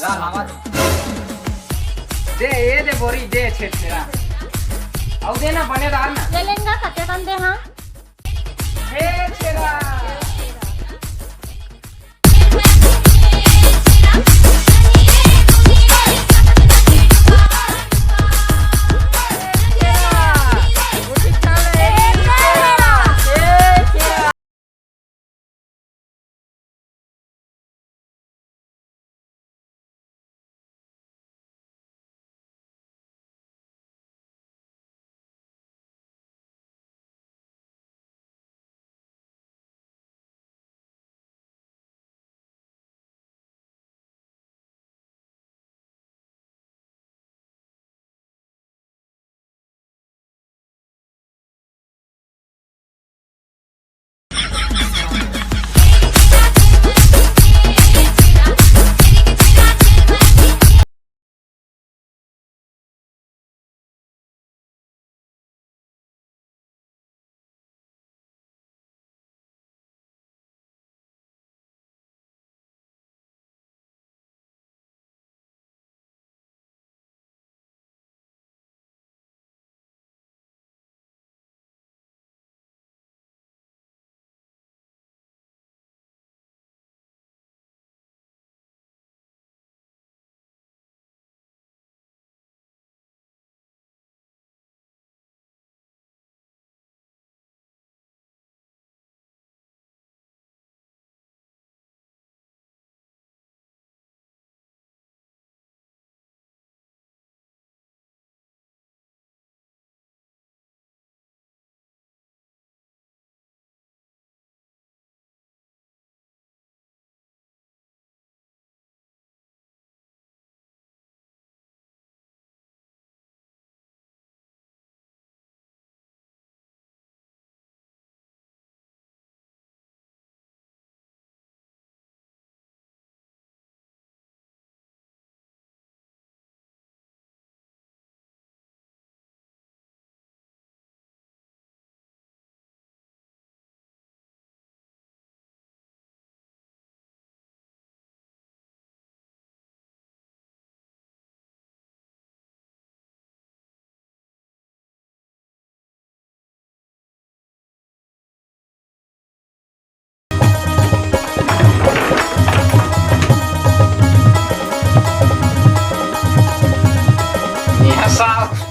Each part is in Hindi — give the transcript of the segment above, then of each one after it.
ला लावा दे ये दे बोरी दे छेर छेरा आओ दे ना बने दाल ना ले लेंगा कते कन दे हां छेर छेरा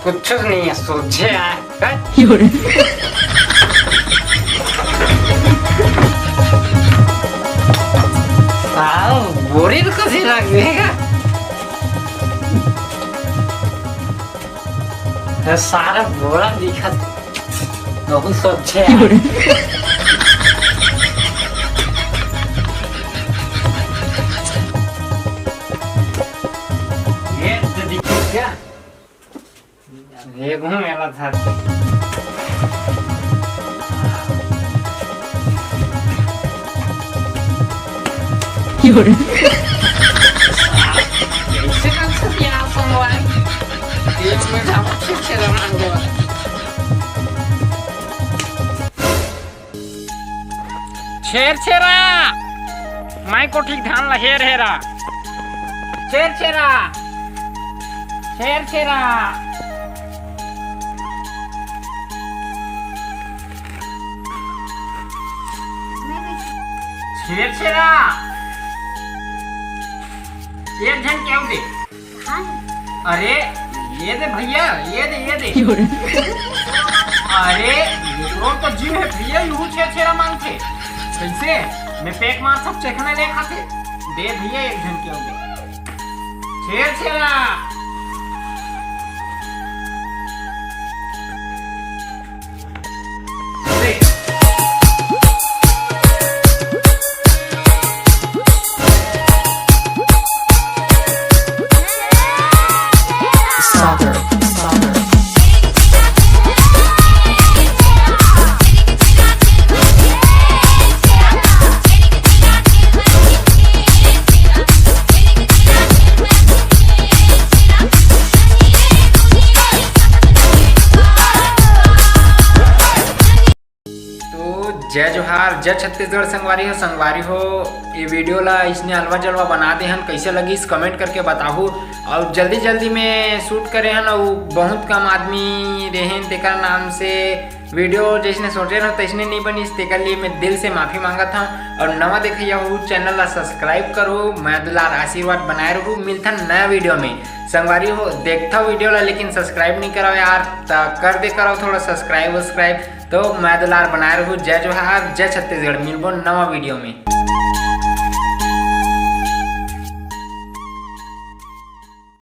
कुछ नहीं है सोचे बोरी तो कसी रख देगा सारा बोरा दिखा बहुत सोचे ये तो दिखा क्या ये घूम मेला था ऐसे कौन सा प्यार समवाय ये में हम छेरा मांगो छेर छेरा माई को ठीक ध्यान ला हेर हेरा छेर छेरा छेर छेरा छेर छेरा एक जन क्या दे अरे ये दे भैया ये दे अरे लोग तो जीव है भैया यू छेर छेरा मांगते कैसे मैं पेट मार सब चखने ले खाते दे भैया एक जन क्या दे छेर छेरा जय जोहार जय छत्तीसगढ़ संगवारी हो ये वीडियो ला इसने हलवा जलवा बना दे हन, कैसे लगी इस कमेंट करके बताहू। और जल्दी जल्दी में शूट करे हन और बहुत कम आदमी रहें तेकर नाम से वीडियो जैसने सोचे न तैसने नहीं बनी, तेकर लिए मैं दिल से माफ़ी मांगा था। और नवा देखिए हो चैनल ला सब्सक्राइब करो, मैं दुलार आशीर्वाद बनाए रहूँ। मिलता नया वीडियो में संगवारी हो देखता वीडियो ला लेकिन सब्सक्राइब नहीं कराओ यार, कर दे कराओ थोड़ा सब्सक्राइब। तो मैं दुलार बनाए रहूँ। जय जोहार, जय छत्तीसगढ़। मिलबो नवा वीडियो में।